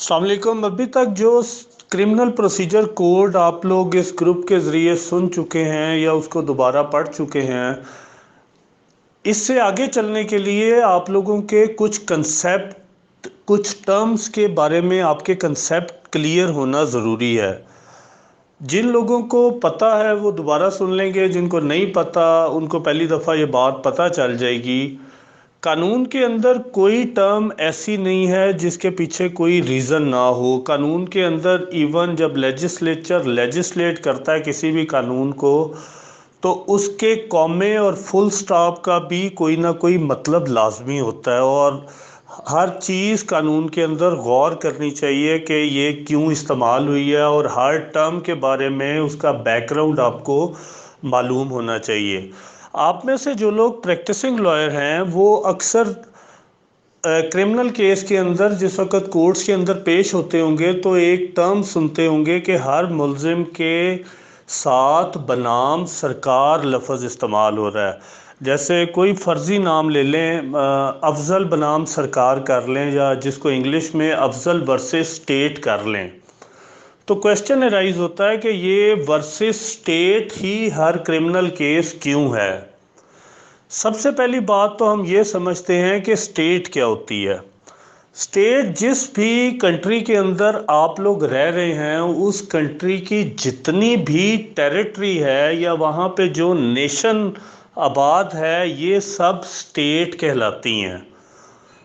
अस्सलाम वालेकुम। अभी तक जो क्रिमिनल प्रोसीजर कोड आप लोग इस ग्रुप के ज़रिए सुन चुके हैं या उसको दोबारा पढ़ चुके हैं, इससे आगे चलने के लिए आप लोगों के कुछ कंसेप्ट, कुछ टर्म्स के बारे में आपके कंसेप्ट क्लियर होना ज़रूरी है। जिन लोगों को पता है वो दोबारा सुन लेंगे, जिनको नहीं पता उनको पहली दफ़ा ये बात पता चल जाएगी। कानून के अंदर कोई टर्म ऐसी नहीं है जिसके पीछे कोई रीज़न ना हो। कानून के अंदर इवन जब लेजिस्लेचर लेजिस्लेट करता है किसी भी कानून को, तो उसके कॉमे और फुल स्टॉप का भी कोई ना कोई मतलब लाजमी होता है। और हर चीज़ कानून के अंदर गौर करनी चाहिए कि ये क्यों इस्तेमाल हुई है, और हर टर्म के बारे में उसका बैकग्राउंड आपको मालूम होना चाहिए। आप में से जो लोग प्रैक्टिसिंग लॉयर हैं वो अक्सर क्रिमिनल केस के अंदर जिस वक्त कोर्ट्स के अंदर पेश होते होंगे तो एक टर्म सुनते होंगे कि हर मुलजिम के साथ बनाम सरकार लफ्ज़ इस्तेमाल हो रहा है। जैसे कोई फ़र्ज़ी नाम ले लें, अफजल बनाम सरकार कर लें, या जिसको इंग्लिश में अफजल वर्सेस स्टेट कर लें, तो क्वेश्चन अराइज होता है कि ये वर्सेस स्टेट ही हर क्रिमिनल केस क्यों है। सबसे पहली बात तो हम ये समझते हैं कि स्टेट क्या होती है। स्टेट जिस भी कंट्री के अंदर आप लोग रह रहे हैं उस कंट्री की जितनी भी टेरिटरी है या वहाँ पे जो नेशन आबाद है, ये सब स्टेट कहलाती हैं।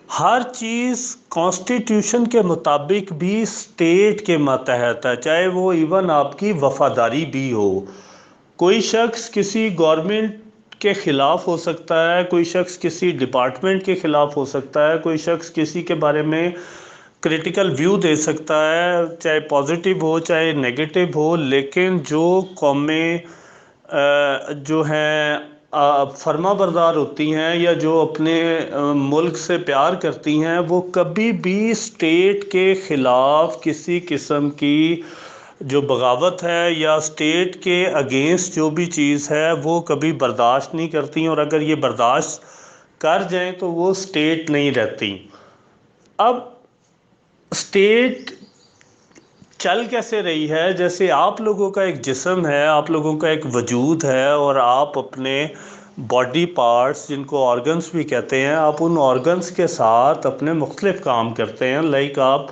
हर चीज़ कॉन्स्टिट्यूशन के मुताबिक भी स्टेट के मातहत है, चाहे वो इवन आपकी वफादारी भी हो। कोई शख्स किसी गवर्नमेंट के ख़िलाफ़ हो सकता है, कोई शख्स किसी डिपार्टमेंट के ख़िलाफ़ हो सकता है, कोई शख्स किसी के बारे में क्रिटिकल व्यू दे सकता है, चाहे पॉजिटिव हो चाहे नेगेटिव हो, लेकिन जो कौमें जो हैं फर्मा बरदार होती हैं या जो अपने मुल्क से प्यार करती हैं, वो कभी भी स्टेट के ख़िलाफ़ किसी किस्म की जो बगावत है या स्टेट के अगेंस्ट जो भी चीज़ है वो कभी बर्दाश्त नहीं करती। और अगर ये बर्दाश्त कर जाएं तो वो स्टेट नहीं रहती। अब स्टेट चल कैसे रही है, जैसे आप लोगों का एक जिस्म है, आप लोगों का एक वजूद है, और आप अपने बॉडी पार्ट्स जिनको ऑर्गन्स भी कहते हैं, आप उन ऑर्गन्स के साथ अपने मुख्तलिफ काम करते हैं। लाइक आप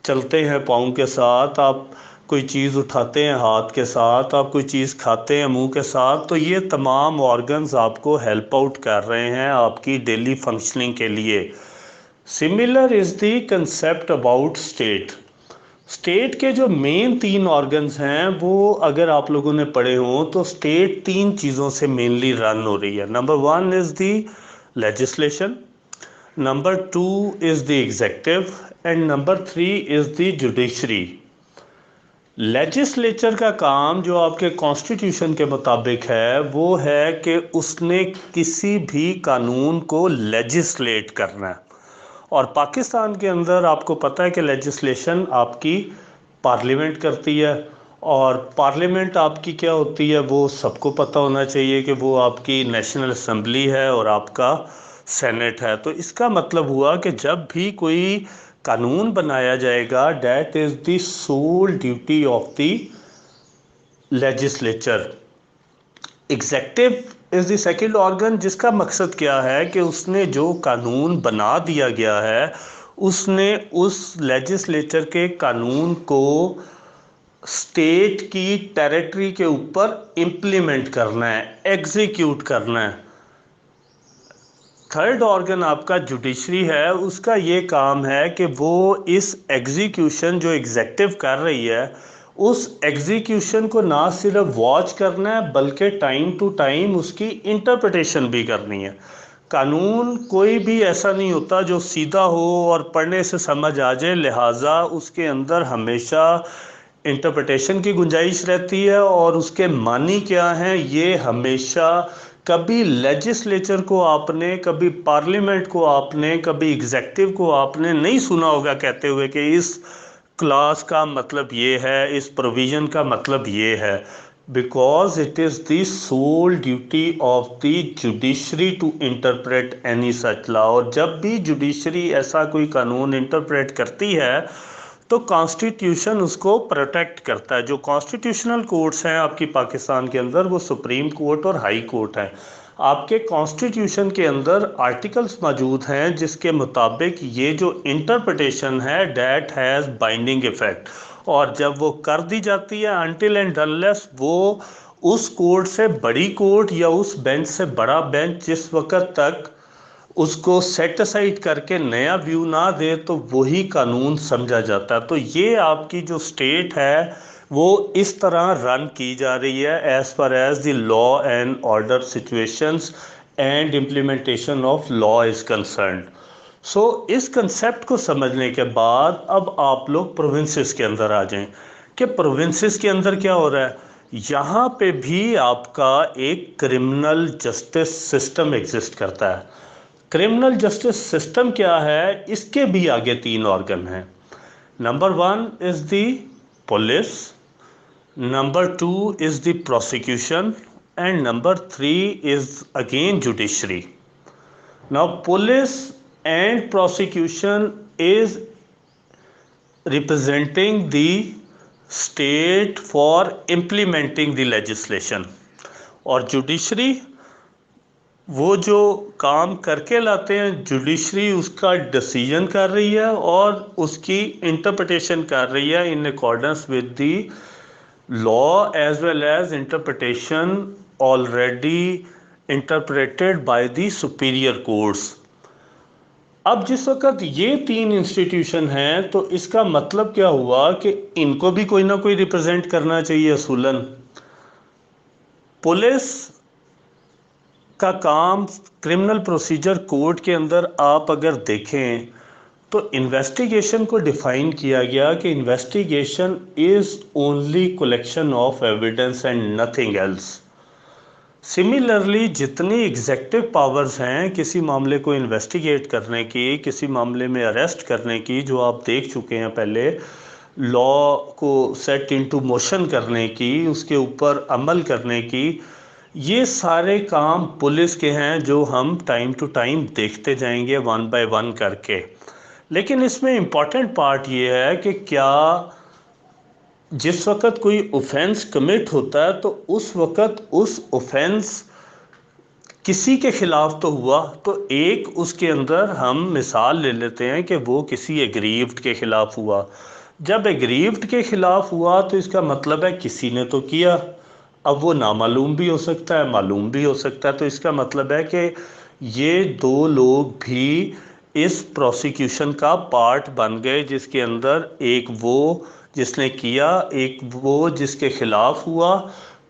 चलते हैं पाँव के साथ, आप कोई चीज़ उठाते हैं हाथ के साथ, आप कोई चीज़ खाते हैं मुंह के साथ। तो ये तमाम ऑर्गन्स आपको हेल्प आउट कर रहे हैं आपकी डेली फंक्शनिंग के लिए। Similar is the concept about state. State के जो मेन 3 ऑर्गन्स हैं वो अगर आप लोगों ने पढ़े हों तो स्टेट 3 चीज़ों से मेनली रन हो रही है। Number 1 is the legislation, number 2 is the adjective, and number 3 is the judiciary. Legislature का काम जो आपके कॉन्स्टिट्यूशन के मुताबिक है वो है कि उसने किसी भी कानून को लेजिस्लेट करना है। और पाकिस्तान के अंदर आपको पता है कि लेजिस्लेशन आपकी पार्लियामेंट करती है, और पार्लियामेंट आपकी क्या होती है वो सबको पता होना चाहिए कि वो आपकी नेशनल असम्बली है और आपका सेनेट है। तो इसका मतलब हुआ कि जब भी कोई कानून बनाया जाएगा, that is the sole duty of the legislature. Executive is the second organ, जिसका मकसद क्या है कि उसने जो कानून बना दिया गया है उसने उस लेजिस्लेचर के कानून को स्टेट की टेरिटरी के ऊपर इम्प्लीमेंट करना है, एग्जीक्यूट करना है। थर्ड ऑर्गन आपका जुडिशरी है, उसका ये काम है कि वो इस एग्जीक्यूशन जो एग्जेक्टिव कर रही है उस एग्जीक्यूशन को ना सिर्फ वॉच करना है बल्कि टाइम टू टाइम उसकी इंटरप्रिटेशन भी करनी है। कानून कोई भी ऐसा नहीं होता जो सीधा हो और पढ़ने से समझ आ जाए, लिहाजा उसके अंदर हमेशा इंटरप्रिटेशन की गुंजाइश रहती है, और उसके मानी क्या हैं ये हमेशा कभी लेजिस्लेचर को आपने, कभी पार्लियामेंट को आपने, कभी एग्जेक्टिव को आपने नहीं सुना होगा कहते हुए कि इस क्लास का मतलब ये है, इस प्रोविज़न का मतलब ये है। Because it is the sole duty of the judiciary to interpret any such law. और जब भी जुडिशरी ऐसा कोई कानून इंटरप्रेट करती है तो कॉन्स्टिट्यूशन उसको प्रोटेक्ट करता है। जो कॉन्स्टिट्यूशनल कोर्ट्स हैं आपकी पाकिस्तान के अंदर, वो सुप्रीम कोर्ट और हाई कोर्ट हैं। आपके कॉन्स्टिट्यूशन के अंदर आर्टिकल्स मौजूद हैं जिसके मुताबिक ये जो इंटरप्रिटेशन है डैट हैज़ बाइंडिंग इफ़ेक्ट, और जब वो कर दी जाती है अनटिल एंड अनलेस वो उस कोर्ट से बड़ी कोर्ट या उस बेंच से बड़ा बेंच जिस वक़्त तक उसको सेट असाइड करके नया व्यू ना दे तो वही कानून समझा जाता है। तो ये आपकी जो स्टेट है वो इस तरह रन की जा रही है as far as the law and order situations and implementation of law is concerned. So इस कंसेप्ट को समझने के बाद अब आप लोग प्रोविंसेस के अंदर आ जाएं कि प्रोविंसेस के अंदर क्या हो रहा है। यहाँ पे भी आपका एक क्रिमिनल जस्टिस सिस्टम एग्जिस्ट करता है। क्रिमिनल जस्टिस सिस्टम क्या है, इसके भी आगे 3 ऑर्गन हैं। Number 1 is the police, number 2 is the prosecution and number 3 is again judiciary. Now police and prosecution is representing the state for implementing the legislation, और judiciary वो जो काम करके लाते हैं, जुडिशरी उसका डिसीजन कर रही है और उसकी इंटरप्रिटेशन कर रही है in accordance with the law as well as interpretation already interpreted by the superior courts. अब जिस वक्त ये 3 इंस्टीट्यूशन हैं तो इसका मतलब क्या हुआ कि इनको भी कोई ना कोई रिप्रेजेंट करना चाहिए असूलन। पुलिस का काम क्रिमिनल प्रोसीजर कोड के अंदर आप अगर देखें तो इन्वेस्टिगेशन को डिफाइन किया गया कि investigation is only collection of evidence and nothing else. Similarly जितनी एग्जेक्टिव पावर्स हैं किसी मामले को इन्वेस्टिगेट करने की, किसी मामले में अरेस्ट करने की, जो आप देख चुके हैं पहले, लॉ को सेट इनटू मोशन करने की, उसके ऊपर अमल करने की, ये सारे काम पुलिस के हैं जो हम टाइम टू टाइम देखते जाएंगे वन बाय वन करके। लेकिन इसमें इम्पॉर्टेंट पार्ट ये है कि क्या जिस वक्त कोई ऑफेंस कमिट होता है तो उस वक्त उस ऑफेंस किसी के खिलाफ तो हुआ, तो एक उसके अंदर हम मिसाल ले लेते हैं कि वो किसी एग्रीव्ड के खिलाफ हुआ। जब एग्रीव्ड के खिलाफ हुआ तो इसका मतलब है किसी ने तो किया। अब वो नामालूम भी हो सकता है, मालूम भी हो सकता है, तो इसका मतलब है कि ये 2 लोग भी इस प्रोसिक्यूशन का पार्ट बन गए, जिसके अंदर एक वो जिसने किया, एक वो जिसके खिलाफ हुआ।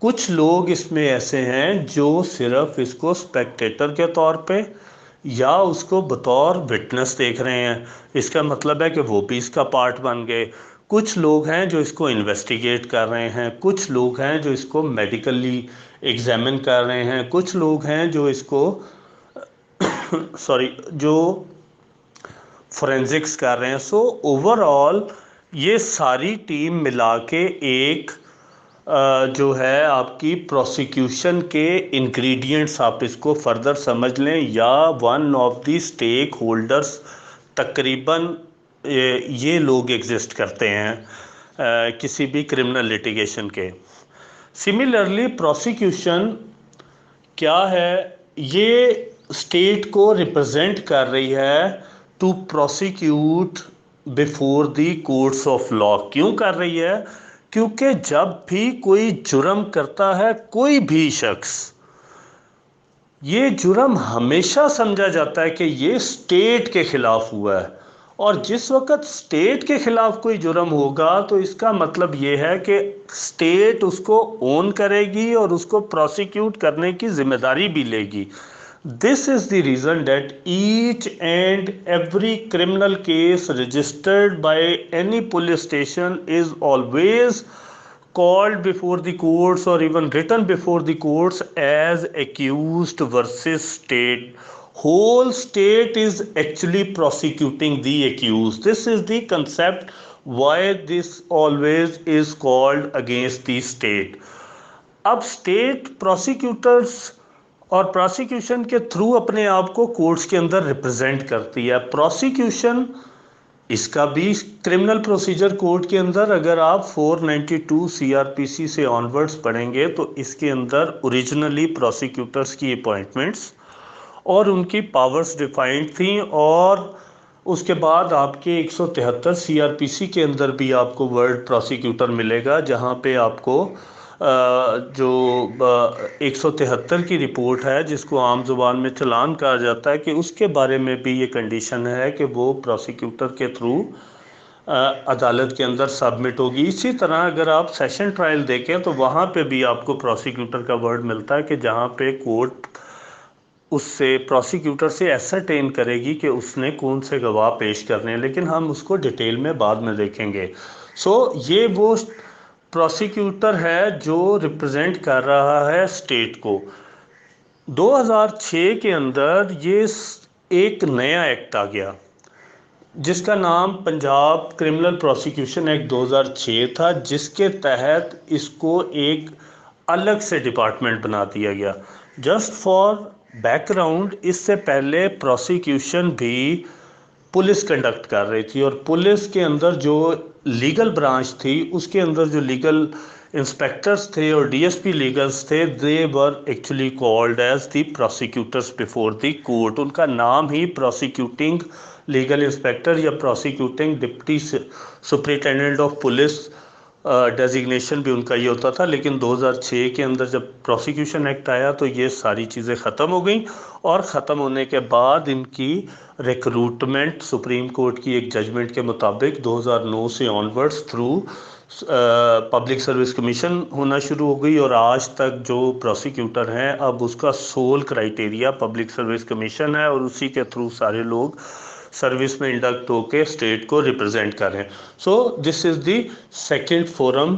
कुछ लोग इसमें ऐसे हैं जो सिर्फ इसको स्पेक्टेटर के तौर पे या उसको बतौर विटनेस देख रहे हैं, इसका मतलब है कि वो भी इसका पार्ट बन गए। कुछ लोग हैं जो इसको इन्वेस्टिगेट कर रहे हैं, कुछ लोग हैं जो इसको मेडिकली एग्जामिन कर रहे हैं, कुछ लोग हैं जो इसको जो फोरेंसिक्स कर रहे हैं। सो ओवरऑल ये सारी टीम मिला के एक जो है आपकी प्रोसिक्यूशन के इंग्रेडिएंट्स, आप इसको फर्दर समझ लें, या one of the stakeholders तकरीबन ये लोग एग्जिस्ट करते हैं किसी भी क्रिमिनल लिटिगेशन के। सिमिलरली प्रोसिक्यूशन क्या है, ये स्टेट को रिप्रेजेंट कर रही है to prosecute before the courts of law. क्यों कर रही है? क्योंकि जब भी कोई जुर्म करता है कोई भी शख्स, ये जुर्म हमेशा समझा जाता है कि ये स्टेट के खिलाफ हुआ है, और जिस वक्त स्टेट के खिलाफ कोई जुर्म होगा तो इसका मतलब ये है कि स्टेट उसको ओन करेगी और उसको प्रोसिक्यूट करने की जिम्मेदारी भी लेगी। This is the reason that each and every criminal case registered by any police station is always called before the courts or even written before the courts as accused versus state. Whole state is actually prosecuting the accused. This is the concept why this always is called against the state. अब state prosecutors और prosecution के through अपने आप को courts के अंदर represent करती है। प्रोसिक्यूशन इसका भी क्रिमिनल प्रोसीजर कोड के अंदर अगर आप 492 सीआरपीसी से ऑनवर्ड्स पढ़ेंगे तो इसके अंदर ओरिजिनली प्रोसिक्यूटर्स की अपॉइंटमेंट्स और उनकी पावर्स डिफाइंड थी, और उसके बाद आपके 173 सीआरपीसी के अंदर भी आपको वर्ड प्रोसिक्यूटर मिलेगा, जहां पे आपको जो 173 की रिपोर्ट है जिसको आम जुबान में चालान कहा जाता है, कि उसके बारे में भी ये कंडीशन है कि वो प्रोसिक्यूटर के थ्रू अदालत के अंदर सबमिट होगी। इसी तरह अगर आप सेशन ट्रायल देखें तो वहाँ पे भी आपको प्रोसिक्यूटर का वर्ड मिलता है, कि जहाँ पे कोर्ट उससे प्रोसिक्यूटर से एसरटेन करेगी कि उसने कौन से गवाह पेश करने हैं, लेकिन हम उसको डिटेल में बाद में देखेंगे। ये वो प्रोसिक्यूटर है जो रिप्रेजेंट कर रहा है स्टेट को। 2006 के अंदर ये एक नया एक्ट आ गया जिसका नाम पंजाब क्रिमिनल प्रोसिक्यूशन एक्ट 2006 था, जिसके तहत इसको एक अलग से डिपार्टमेंट बना दिया गया। जस्ट फॉर बैकग्राउंड, इससे पहले प्रोसिक्यूशन भी पुलिस कंडक्ट कर रही थी, और पुलिस के अंदर जो लीगल ब्रांच थी उसके अंदर जो लीगल इंस्पेक्टर्स थे और डीएसपी लीगल्स थे, they were actually called as the prosecutors before the court. उनका नाम ही प्रोसिक्यूटिंग लीगल इंस्पेक्टर या prosecuting deputy superintendent of police designation भी उनका ये होता था। लेकिन 2006 के अंदर जब प्रोसिक्यूशन एक्ट आया तो ये सारी चीज़ें ख़त्म हो गई, और ख़त्म होने के बाद इनकी रिक्रूटमेंट सुप्रीम कोर्ट की एक जजमेंट के मुताबिक 2009 से onwards through public service commission होना शुरू हो गई, और आज तक जो प्रोसिक्यूटर हैं अब उसका सोल क्राइटेरिया पब्लिक सर्विस कमीशन है, और उसी के थ्रू सारे लोग सर्विस में इंडक्ट होकर स्टेट को रिप्रेजेंट कर रहे हैं। So this is the second forum,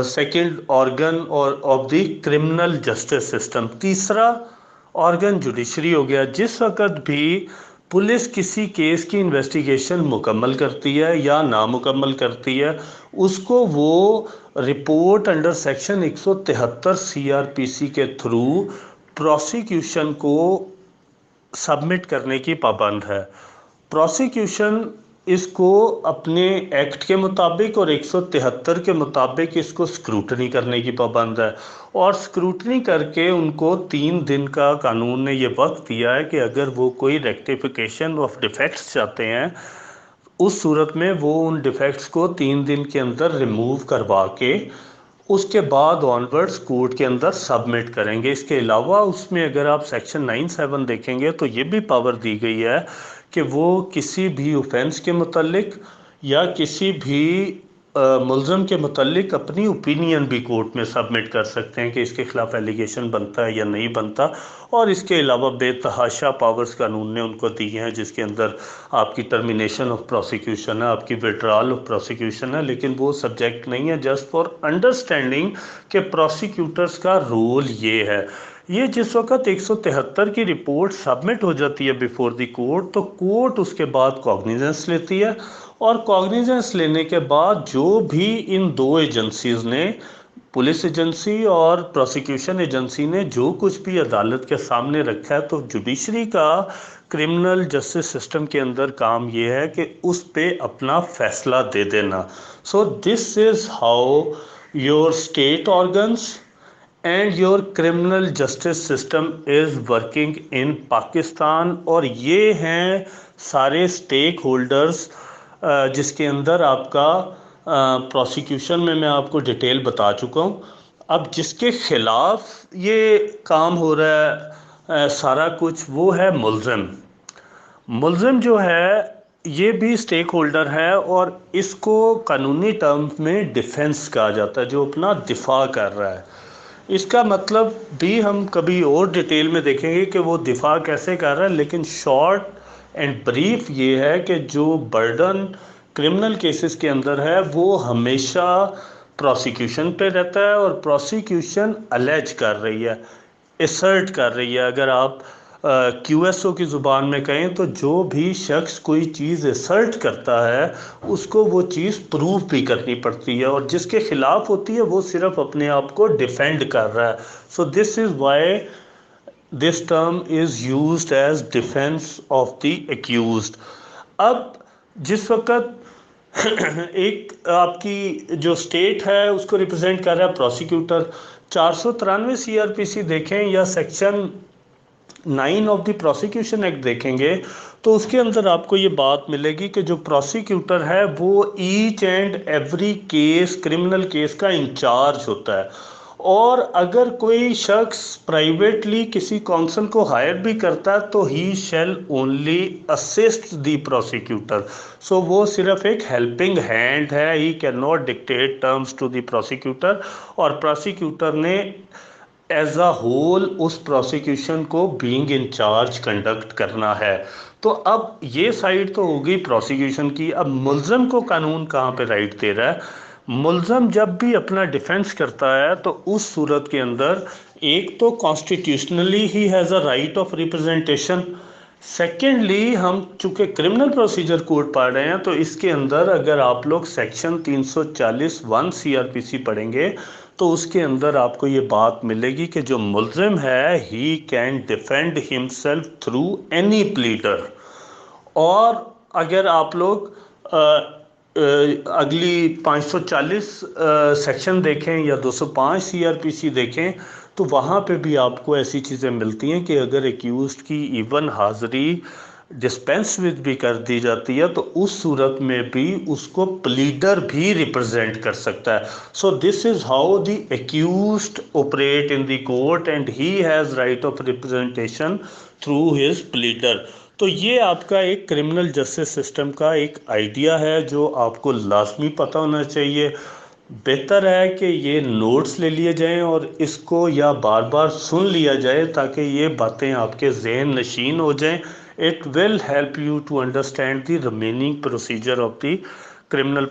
second organ or of the criminal justice system. तीसरा ऑर्गन जुडिशरी हो गया। जिस वक्त भी पुलिस किसी केस की इन्वेस्टिगेशन मुकम्मल करती है या नामुकम्मल करती है, उसको वो रिपोर्ट अंडर सेक्शन 173 सीआरपीसी के थ्रू प्रोसिक्यूशन को सबमिट करने की पाबंद है। प्रोसिक्यूशन इसको अपने एक्ट के मुताबिक और 173 के मुताबिक इसको स्क्रूटनी करने की पाबंद है, और स्क्रूटनी करके उनको 3 दिन का कानून ने ये वक्त दिया है कि अगर वो कोई रेक्टिफिकेशन ऑफ डिफेक्ट्स चाहते हैं, उस सूरत में वो उन डिफेक्ट्स को 3 दिन के अंदर रिमूव करवा के उसके बाद ऑनवर्ड्स कोर्ट के अंदर सबमिट करेंगे। इसके अलावा उसमें अगर आप सेक्शन 97 देखेंगे तो ये भी पावर दी गई है कि वो किसी भी ऑफेंस के मुतल्लिक या किसी भी मुलज़म के मुतल्लिक अपनी ओपिनियन भी कोर्ट में सबमिट कर सकते हैं कि इसके खिलाफ एलिगेशन बनता है या नहीं बनता। और इसके अलावा बेतहाशा पावर्स कानून ने उनको दी हैं, जिसके अंदर आपकी टर्मिनेशन ऑफ प्रोसिक्यूशन है, आपकी विड्रॉल ऑफ प्रोसिक्यूशन है, लेकिन वो सब्जेक्ट नहीं है। जस्ट फॉर अंडरस्टैंडिंग कि प्रोसिक्यूटर्स का रोल ये है। ये जिस वक्त 173 की रिपोर्ट सबमिट हो जाती है बिफोर द कोर्ट, तो कोर्ट उसके बाद कॉग्निजेंस लेती है, और कॉग्निजेंस लेने के बाद जो भी इन दो एजेंसीज ने, पुलिस एजेंसी और प्रोसिक्यूशन एजेंसी ने जो कुछ भी अदालत के सामने रखा है, तो जुडिशरी का क्रिमिनल जस्टिस सिस्टम के अंदर काम ये है कि उस पे अपना फैसला दे देना। सो this is how your state organs and your criminal justice system is working in Pakistan. और ये हैं सारे स्टेक होल्डर्स जिसके अंदर आपका प्रोसिक्यूशन में मैं आपको डिटेल बता चुका हूँ। अब जिसके खिलाफ ये काम हो रहा है सारा कुछ, वो है मुलज़िम। मुलज़िम जो है ये भी स्टेक होल्डर है, और इसको कानूनी टर्म्स में डिफेंस कहा जाता है, जो अपना दिफा कर रहा है। इसका मतलब भी हम कभी और डिटेल में देखेंगे कि वो दिफा कैसे कर रहा है, लेकिन शॉर्ट एंड ब्रीफ ये है कि जो बर्डन क्रिमिनल केसेस के अंदर है वो हमेशा प्रोसिक्यूशन पे रहता है, और प्रोसिक्यूशन अलेज कर रही है, असर्ट कर रही है। अगर आप क्यूएसओ की ज़ुबान में कहें तो जो भी शख्स कोई चीज़ असर्ट करता है उसको वो चीज़ प्रूव भी करनी पड़ती है, और जिसके खिलाफ होती है वो सिर्फ अपने आप को डिफेंड कर रहा है। So this is why this term is used as defence of the accused. अब जिस वक्त एक आपकी जो स्टेट है उसको रिप्रेजेंट कर रहा है प्रोसिक्यूटर, 493 सीआरपीसी देखें या section 9 of the prosecution act देखेंगे तो उसके अंदर आपको ये बात मिलेगी कि जो प्रोसिक्यूटर है वो each and every case, criminal case का इंचार्ज होता है। और अगर कोई शख्स प्राइवेटली किसी कौंसल को हायर भी करता है तो he shall only assist the prosecutor. So वो सिर्फ एक हेल्पिंग हैंड है, he can not dictate terms to the prosecutor. और प्रोसिक्यूटर ने एज अ होल उस प्रोसिक्यूशन को बीइंग इन चार्ज कंडक्ट करना है। तो अब ये साइड तो हो गई प्रोसिक्यूशन की। अब मुल्ज़म को कानून कहाँ पे राइट दे रहा है? मुल्ज़म जब भी अपना डिफेंस करता है तो उस सूरत के अंदर एक तो constitutionally he has a right of representation. Secondly हम चूंकि क्रिमिनल प्रोसीजर कोड पढ़ रहे हैं तो इसके अंदर अगर आप लोग सेक्शन 340(1) सीआरपीसी पढ़ेंगे तो उसके अंदर आपको ये बात मिलेगी कि जो मुल्ज़िम है he can defend himself through any pleader. और अगर आप लोग अगली 540 सेक्शन देखें या 205 सीआरपीसी देखें तो वहाँ पे भी आपको ऐसी चीज़ें मिलती हैं कि अगर एक्यूज्ड की इवन हाज़िरी डिस्पेंस विद भी कर दी जाती है तो उस सूरत में भी उसको प्लीडर भी रिप्रेजेंट कर सकता है। So this is how the accused operate in the court and he has right of representation through his pleader. तो ये आपका एक क्रिमिनल जस्टिस सिस्टम का एक आइडिया है जो आपको लाजमी पता होना चाहिए। बेहतर है कि ये नोट्स ले लिए जाएं और इसको या बार बार सुन लिया जाए ताकि ये बातें आपके जहन नशीन हो जाएं। It will help you to understand the remaining procedure of the criminal